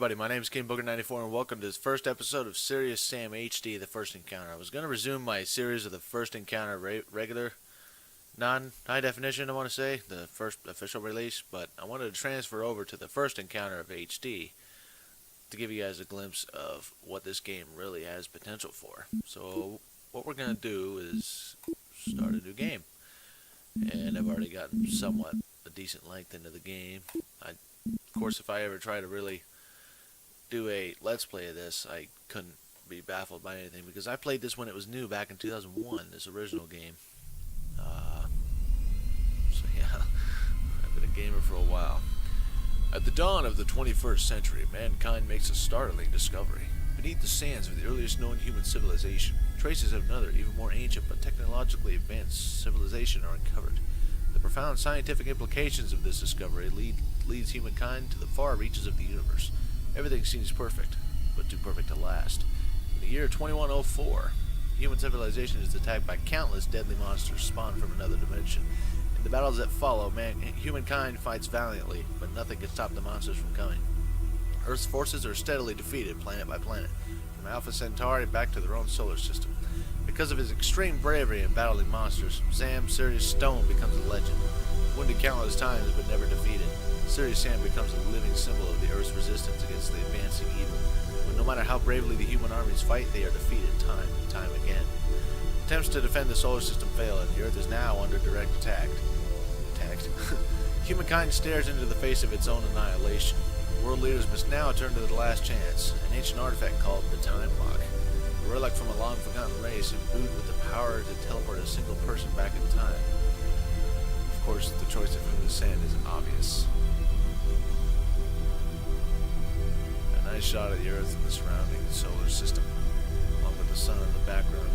everybody, my name is KingBooker94 and welcome to this first episode of Serious Sam HD, The First Encounter. I was going to resume my series of The First Encounter regular, non-high definition, I want to say, the first official release, but I wanted to transfer over to The First Encounter of HD to give you guys a glimpse of what this game really has potential for. So what we're going to do is start a new game, and I've already gotten somewhat a decent length into the game. Of course, if I ever try to really do a Let's Play of this, I couldn't be baffled by anything, because I played this when it was new back in 2001, this original game. So yeah, I've been a gamer for a while. At the dawn of the 21st century, mankind makes a startling discovery. Beneath the sands of the earliest known human civilization, traces of another, even more ancient but technologically advanced civilization are uncovered. The profound scientific implications of this discovery leads humankind to the far reaches of the universe. Everything seems perfect, but too perfect to last. In the year 2104, human civilization is attacked by countless deadly monsters spawned from another dimension. In the battles that follow, humankind fights valiantly, but nothing can stop the monsters from coming. Earth's forces are steadily defeated planet by planet, from Alpha Centauri back to their own solar system. Because of his extreme bravery in battling monsters, Sam Sirius Stone becomes a legend. Wounded countless times but never defeated, Sirius Sam becomes a living symbol of the Earth's resistance against the advancing evil. When no matter how bravely the human armies fight, they are defeated time and time again. Attempts to defend the solar system fail, and the Earth is now under direct attack. Humankind stares into the face of its own annihilation. World leaders must now turn to the last chance, an ancient artifact called the Time Lock. A relic from a long-forgotten race imbued with the power to teleport a single person back in time. Of course, the choice of the sand is obvious. A nice shot of the Earth and the surrounding solar system, along with the sun in the background.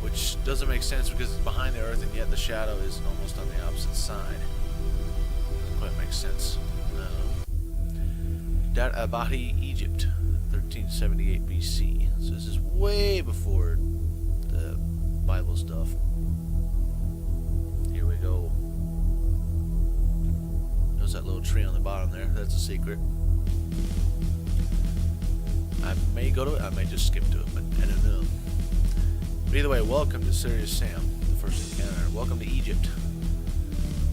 Which doesn't make sense because it's behind the Earth and yet the shadow is almost on the opposite side. Doesn't quite make sense. Abadi, Egypt, 1378 BC. So this is way before the Bible stuff. Here we go. There's that little tree on the bottom there. That's a secret. I may go to it, I may just skip to it, but I don't know. But either way, welcome to Serious Sam, the First Encounter. Welcome to Egypt,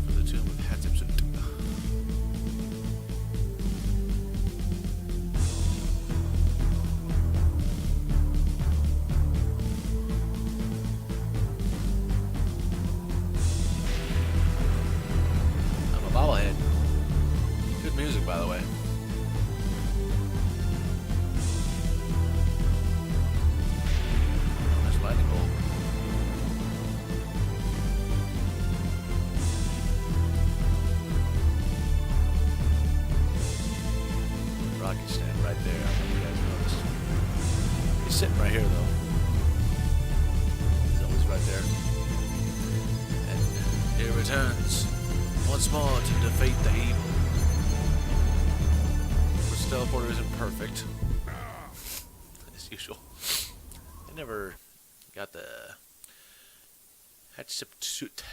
for the tomb of Hatshepsut. I'm a bobblehead. Good music, by the way. Rocky stand right there. I don't know if you guys noticed. He's sitting right here, though. He's always right there. And he returns once more to defeat the evil. This teleporter isn't perfect, as usual. I never got the Hatshepsut.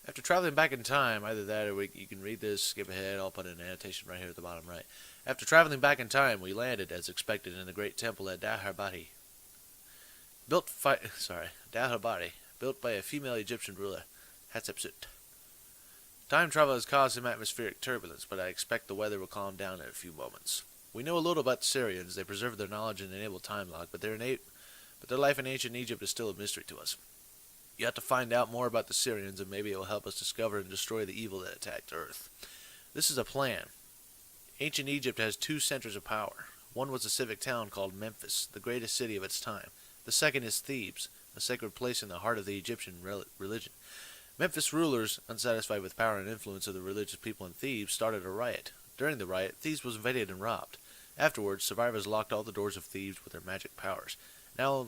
After traveling back in time, either that or you can read this, skip ahead, I'll put an annotation right here at the bottom right. After traveling back in time, we landed, as expected, in the great temple at Daharbati. Built by a female Egyptian ruler, Hatshepsut. Time travel has caused some atmospheric turbulence, but I expect the weather will calm down in a few moments. We know a little about the Syrians. They preserve their knowledge and enable time lock, but their life in ancient Egypt is still a mystery to us. You have to find out more about the Syrians, and maybe it will help us discover and destroy the evil that attacked Earth. This is a plan. Ancient Egypt has two centers of power. One was a civic town called Memphis, the greatest city of its time. The second is Thebes, a sacred place in the heart of the Egyptian religion. Memphis rulers, unsatisfied with power and influence of the religious people in Thebes, started a riot. During the riot, Thebes was invaded and robbed. Afterwards, survivors locked all the doors of Thebes with their magic powers. Now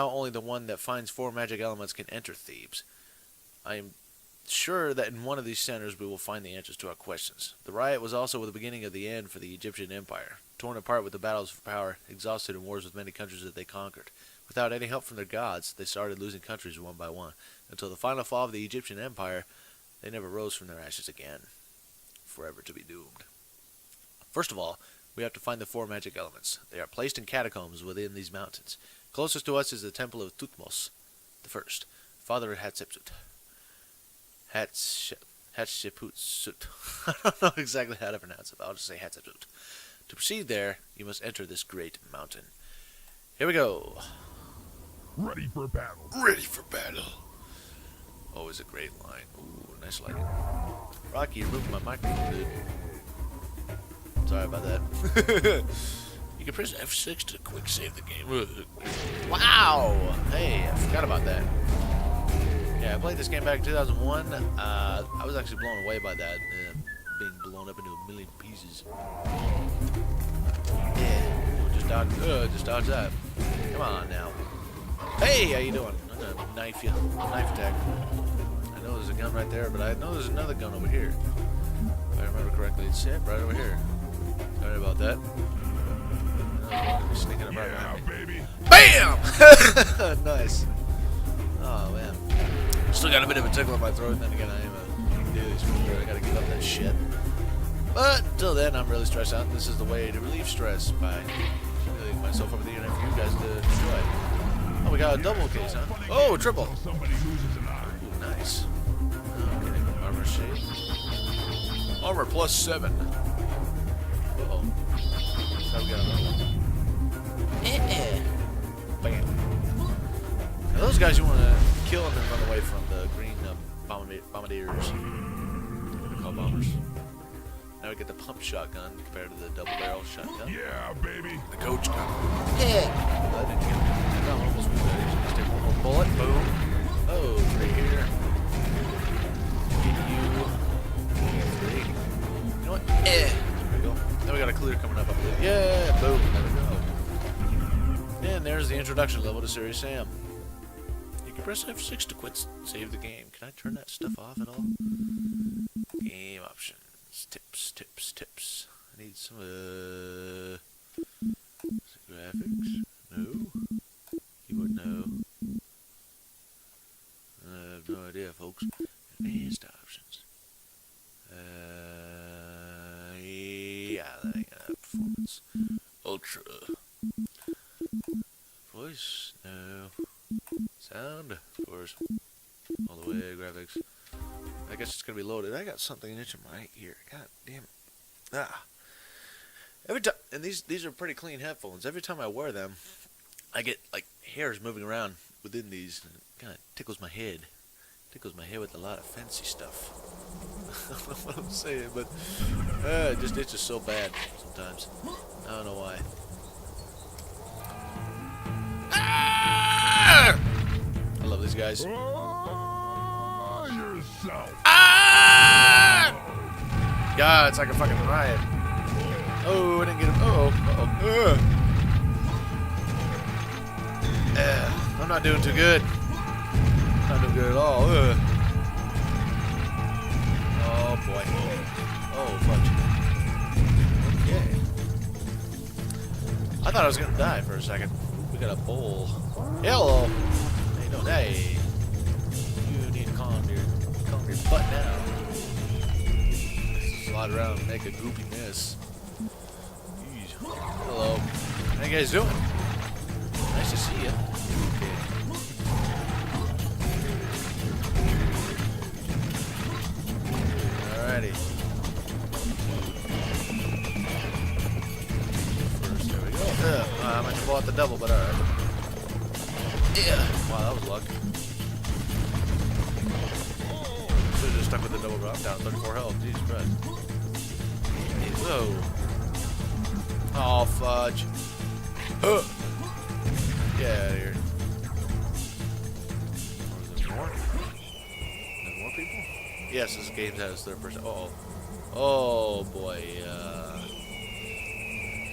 only the one that finds 4 magic elements can enter Thebes. I am sure that in one of these centers we will find the answers to our questions. The riot was also the beginning of the end for the Egyptian Empire. Torn apart with the battles for power, exhausted in wars with many countries that they conquered. Without any help from their gods, they started losing countries one by one. Until the final fall of the Egyptian Empire, they never rose from their ashes again, forever to be doomed. First of all, we have to find the 4 magic elements. They are placed in catacombs within these mountains. Closest to us is the Temple of Thutmose the First, father of Hatshepsut. Hatshepsut. I don't know exactly how to pronounce it, but I'll just say Hatshepsut. To proceed there, you must enter this great mountain. Here we go. Ready for battle. Ready for battle. Always a great line. Ooh, nice lighting. Rocky, you're moving my microphone, dude. Sorry about that. You can press F6 to quick save the game. Wow! Hey, I forgot about that. Yeah, I played this game back in 2001. I was actually blown away by that. Being blown up into a million pieces. Yeah. Just dodge that. Come on now. Hey, how you doing? I'm gonna knife you. Knife attack. I know there's a gun right there, but I know there's another gun over here. If I remember correctly, it's right over here. Sorry about that. Sneaking about behind me. Baby. BAM! Nice. Oh man. Still got a bit of a tickle in my throat, and then again I am a daily speaker. I gotta give up that shit. But until then, I'm really stressed out. This is the way to relieve stress by putting myself over the internet for you guys to enjoy. Oh, we got a double case, huh? Oh, triple. Ooh, nice. Okay, armor shape. Armor +7. Uh-oh. Now we got another one. Bam. Now those guys you want to kill and then run away from the green bombardiers. They're called bombers. Now we get the pump shotgun compared to the double barrel shotgun. Yeah, baby. The coach gun. Yeah. I didn't get it. I almost was ready. Just take one more bullet. Boom. Oh, 3 here. Get you. 3. You know what? There we go. Then we got a clear coming up, I believe. Yeah. Boom. There we go. And there's the introduction level to Serious Sam. You can press F6 to quit save the game. Can I turn that stuff off at all? Game options. Tips. I need some graphics. No. Keyboard, no. I have no idea, folks. Advanced options. Yeah, that ain't gonna have performance. Ultra. Voice, no. Sound, of course. All the way, graphics. I guess it's gonna be loaded. I got something itching my ear. God damn it. Ah. Every time, and these are pretty clean headphones. Every time I wear them, I get like hairs moving around within these. And it kind of tickles my head. Tickles my head with a lot of fancy stuff. I don't know what I'm saying, but it just itches so bad sometimes. I don't know why. Ah! I love these guys. Yourself. Ah! God, it's like a fucking riot. Oh, I didn't get him. I'm not doing too good. Not doing good at all. Oh boy. Oh fudge. Okay. I thought I was gonna die for a second. We got a bowl. Hello. Hey, no, hey. You need to calm your butt down. Slide around and make a goopy mess. Jeez. Hello. How you guys doing? Nice to see you. Okay. Alrighty. First, there we go. I meant to pull out the double, but alright. Yeah. Wow, that was luck. Should have just stuck with the double drop down. 34 health. Jesus Christ. Whoa. Oh, fudge. Get out of here. Is there more? Is there more people? Yes, this game has third person. Uh-oh. Oh, boy.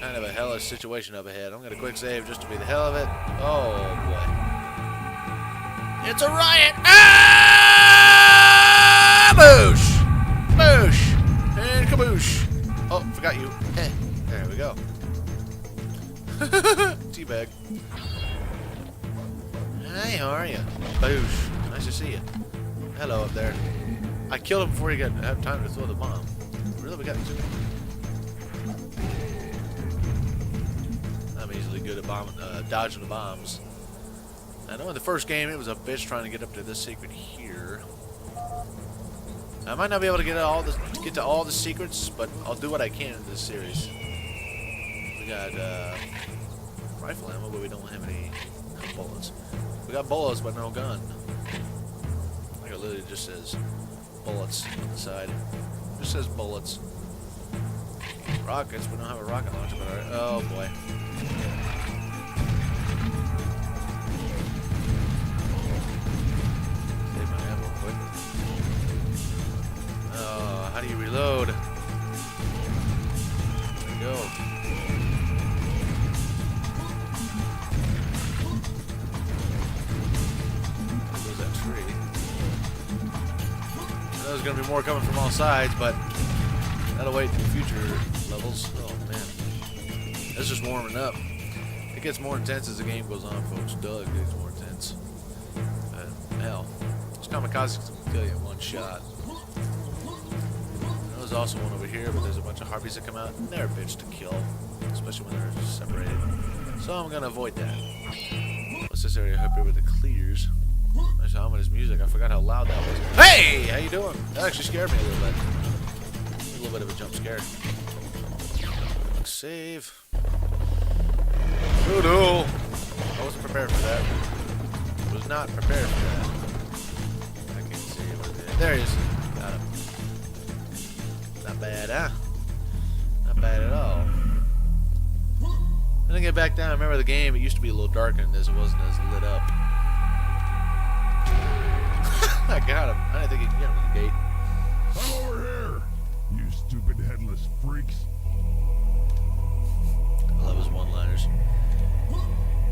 Kind of a hellish situation up ahead. I'm going to quick save just to be the hell of it. Oh, boy. It's a riot! Ah! Boosh! Boosh! And kaboosh! Oh, forgot you. There we go. Teabag. Hey, how are you? Boosh. Nice to see you. Hello up there. I killed him before he had time to throw the bomb. Really? We got two? good at dodging the bombs. I know in the first game it was a bitch trying to get up to this secret here. I might not be able to get to all the secrets, but I'll do what I can in this series. We got rifle ammo, but we don't have any bullets. We got bullets, but no gun. Like it literally just says bullets on the side. It just says bullets. Rockets, we don't have a rocket launcher, but alright. Oh boy. Save my ammo quick. Oh, how do you reload? There we go. There goes that tree. I know there's gonna be more coming from all sides, but that'll wait in future levels. Oh man. It's just warming up. It gets more intense as the game goes on, folks. Duh, it gets more intense. Hell. Those kamikazes can kill you in one shot. There's also one over here, but there's a bunch of harpies that come out, and they're a bitch to kill. Especially when they're separated. So I'm gonna avoid that. What's this area up here with the clears? Nice ominous music. I forgot how loud that was. Hey! How you doing? That actually scared me a little bit. A little bit of a jump scare. Quick save. Oh no! I wasn't prepared for that. I was not prepared for that. I can't see what there he is. Got him. Not bad, huh? Not bad at all. Then I get back down. I remember the game, it used to be a little darker than this. It wasn't as lit up. I got him. I didn't think he'd get him in the gate. I'm over here, you stupid headless freaks. I love his one-liners.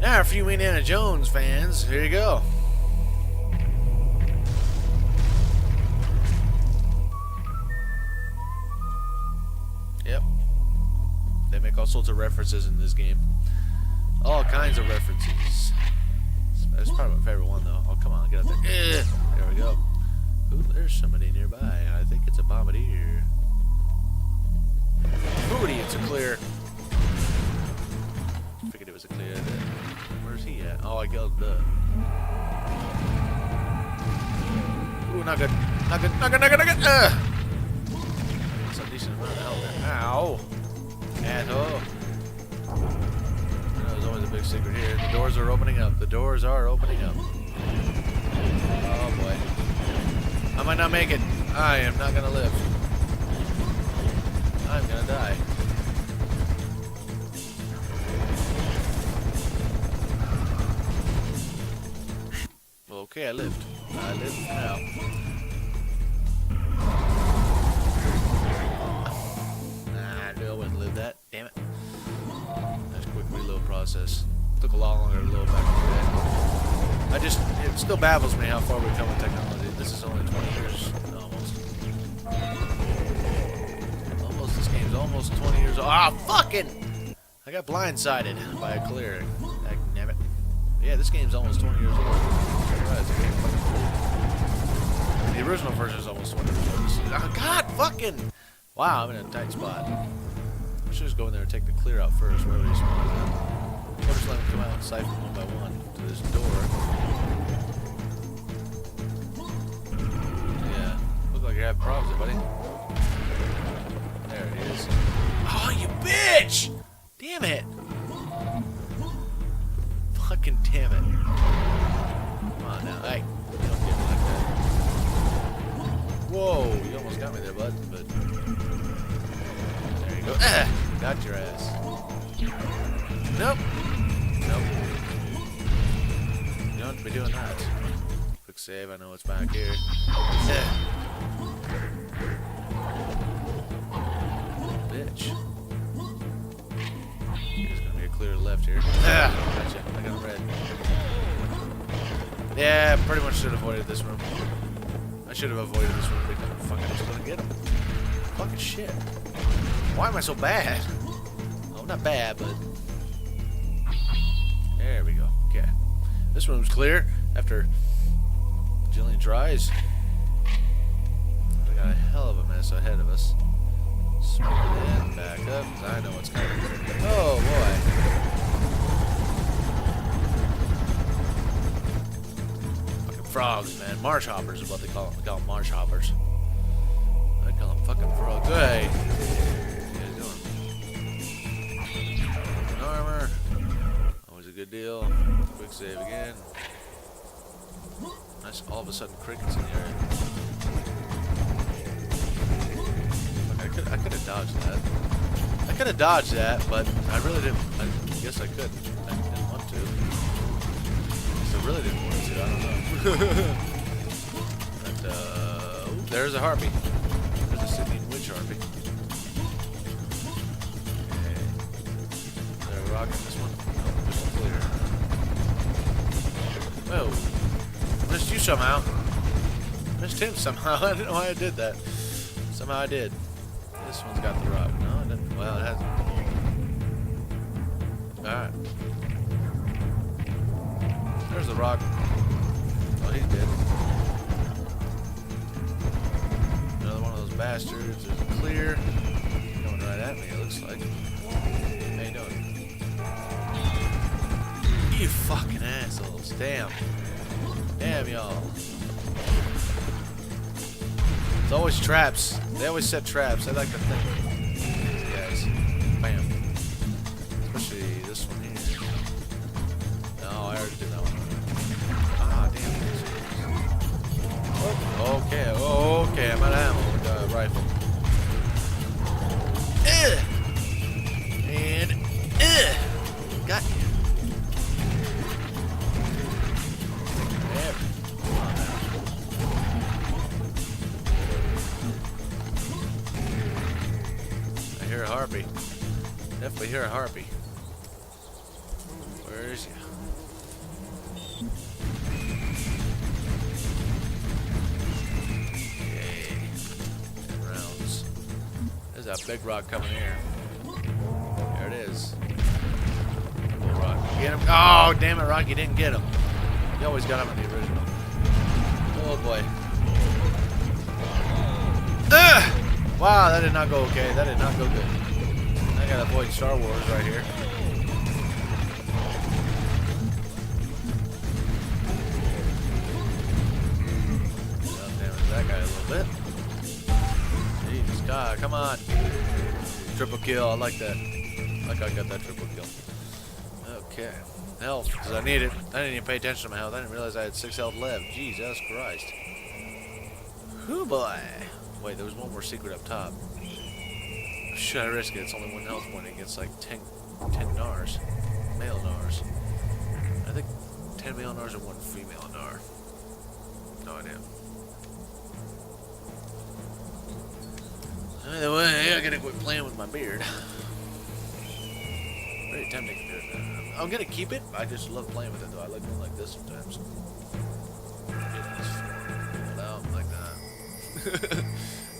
Now, for you Indiana Jones fans, here you go. Yep. They make all sorts of references in this game. All kinds of references. That's probably my favorite one, though. Oh, come on, get up there. There we go. Ooh, there's somebody nearby. I think it's a bombardier. Booty, it's a clear. Figured it was a clear. Where's he at? Oh, I killed the. Ooh, not good. Not good. Not good. Not good. Not good. That's a decent amount of health there. Ow. Asshole. There's always a big secret here. The doors are opening up. The doors are opening up. Oh boy. I might not make it. I am not gonna live. I'm gonna die. Well, okay, I lived. I lived now. Nah, I knew I wouldn't live that. Damn it. Nice quick reload process. Took a lot longer to load back into that. It still baffles me how far we've come with technology. This is only 20 years, almost. This game's almost 20 years old. Ah, fucking! I got blindsided by a clear. Damn it. Yeah, this game's almost 20 years old. The original version is almost 20 years old. Oh, God, fucking! Wow, I'm in a tight spot. I should just go in there and take the clear out first, wherever he spawns at. Or just let him come out and siphon one by one to this door. Yeah, look like you're having problems there, buddy. There it is. Oh, you bitch! Damn it! Fucking damn it. Come on now. Hey, you don't get me like that. Whoa, you almost got me there, bud. But there you go. Ah, got your ass. Nope. Nope. You don't have to be doing that. Quick save. I know what's back here. Bitch. There's gonna be a clear left here. Ah, gotcha. I got red. Yeah, pretty much should have avoided this room. I should have avoided this room because I'm fucking just gonna get him. Fucking shit. Why am I so bad? Oh, not bad, but there we go. Okay. This room's clear after a jillion tries. We got a hell of a mess ahead of us. Smooth in, back up, 'cause I know what's coming. Oh boy. Frogs, man. Marsh hoppers is what they call them. They call them marsh hoppers. I call them fucking frogs. Hey! What are you guys doing? Armor. Always a good deal. Quick save again. Nice, all of a sudden crickets in the area. I could have dodged that. I could have dodged that, but I really didn't. I guess I couldn't. I didn't want to. I really didn't want to. I don't know. But, ooh, there's a harpy. There's a Sydney witch harpy. Okay. Is there a rock in this one? No, just clear. Whoa. Missed you somehow. Missed him somehow. I don't know why I did that. Somehow I did. This one's got the rock. No, it didn't. Well, it hasn't. Alright. There's the rock. Oh, he's dead. Another one of those bastards. There's a clear. Coming right at me, it looks like. How you doing? You fucking assholes. Damn. Damn, y'all. It's always traps. They always set traps. I like to think. These guys. Bam. Especially this one here. No, I already did that one. Ah, damn. Okay. Oh, okay. I'm out of ammo with the rifle. And got you. There. Come on now. I hear a harpy. Definitely hear a harpy. Where is he? Yay. 10 rounds. There's a big rock coming here. There it is. Big rock. Get him. Oh, damn it, Rock. You didn't get him. You always got him in the original. Oh, boy. Ugh! Wow, that did not go okay. That did not go good. I gotta avoid Star Wars right here. Well, damage that guy a little bit. Jesus God, come on. Triple kill, I like that. Like I got that triple kill. Okay. Health, because I need it. I didn't even pay attention to my health. I didn't realize I had 6 health left. Jesus Christ. Whoo boy. Wait, there was one more secret up top. Should I risk it? It's only 1 health point. It gets like 10 Nars. Male Nars. I think 10 male Nars and 1 female Nar. No idea. Either way, I gotta quit playing with my beard. Very tempting to do it. I'm gonna keep it. I just love playing with it though. I like going like this sometimes. No, like that.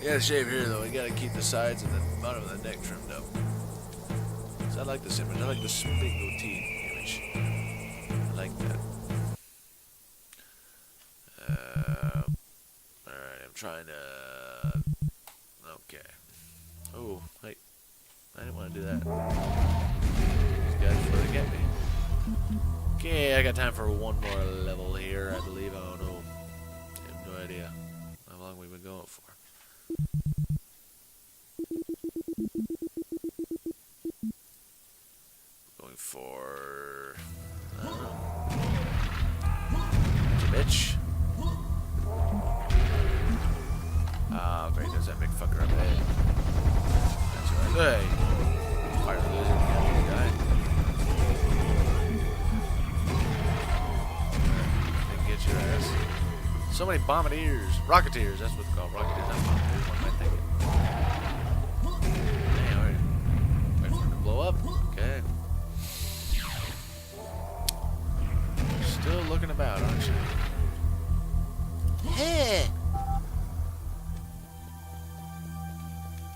You gotta shave here though. You gotta keep the sides and the bottom of the neck trimmed up. So I like this image. I like this big goatee image. I like that. Alright, I'm trying to. Okay. Oh, hey. I didn't want to do that. These guys are trying to get me. Okay, I got time for one more level here, I believe. I don't know. I have no idea how long we've been going for. Going for... I don't know. Bitch. Ah, great. There's that big fucker up there. That's right. Hey. Fire lizard. Guy. Didn't get your ass. So many bombardiers. Rocketeers. That's what they're called. Rocketeers. Not bombardiers. What am I thinking? Damn. Wait for it to blow up. Okay. Still looking about, aren't you? Hey.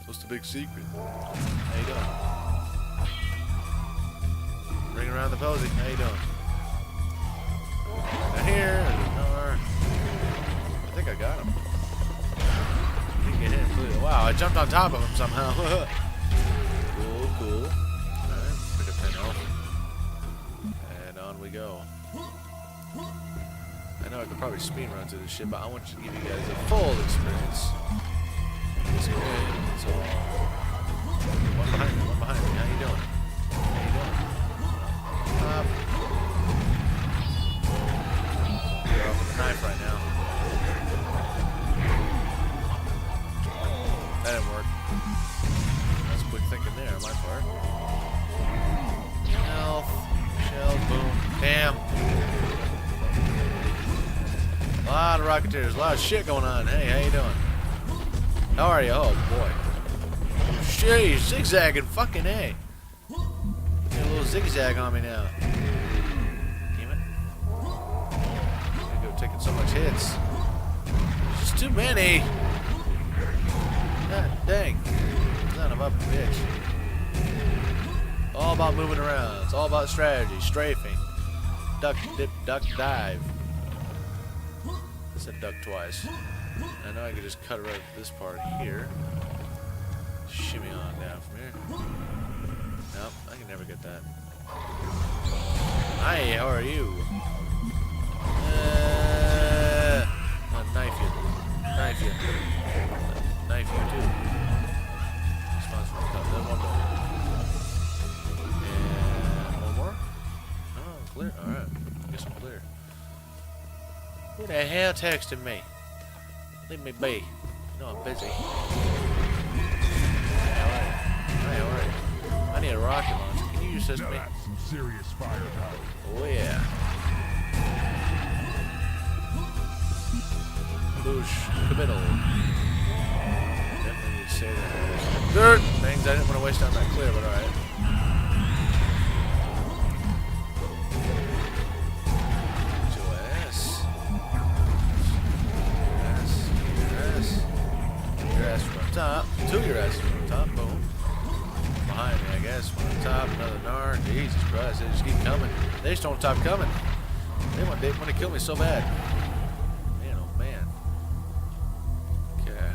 What's the big secret? How you doing? Ring around the posy. How you doing? Down here. There's a Nar. I think I got him. Didn't get hit. Wow, I jumped on top of him somehow. Cool, cool. Alright, pick up 10 health. And on we go. I know I could probably speed run through this shit, but I want you to give you guys a full experience. This way, so one behind me, one behind me. How you doing? How you doing? You're off with a knife right now. That didn't work. That's quick thinking there on my part. Health, shell, boom, damn. A lot of Rocketeers, a lot of shit going on. Hey, how you doing? How are you? Oh boy. Shit, you're zigzagging, fucking A. Get a little zigzag on me now. Damn it. I go taking so much hits. There's just too many. God dang. Son of a bitch. All about moving around. It's all about strategy, strafing. Duck, dip, duck, dive. I said duck twice. I know I could just cut right this part here. Shimmy on down from here. Nope, I can never get that. Hi, how are you? I'll knife you. Knife you. Knife you too. Response from the top. Then one more. And one more. Oh, clear. Alright. I guess I'm clear. Who the hell texted me? Leave me be. You know I'm busy. Hey, alright. I need a rocket launcher. Can you assist Now me? that's some serious firepower. Oh yeah. Boosh. Committal. Definitely need to say that. Dirt! Things I didn't want to waste on that clear, but alright. Top, two your asses from the top, boom. Behind me, I guess. From the top, another nar. Jesus Christ, they just keep coming. They just don't stop coming. They want to kill me so bad. Man, oh man. Okay.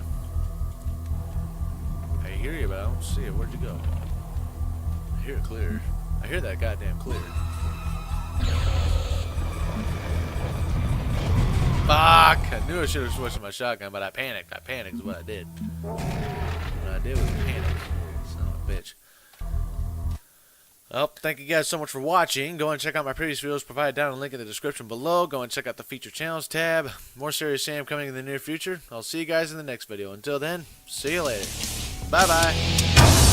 I hear you, but I don't see it. Where'd you go? I hear it clear. I hear that goddamn clear. Fuck! I knew I should have switched to my shotgun, but I panicked. I panicked is what I did. What I did was panic. Son of a bitch. Well, thank you guys so much for watching. Go and check out my previous videos provided down in the link in the description below. Go and check out the Feature Channels tab. More Serious Sam coming in the near future. I'll see you guys in the next video. Until then, see you later. Bye-bye.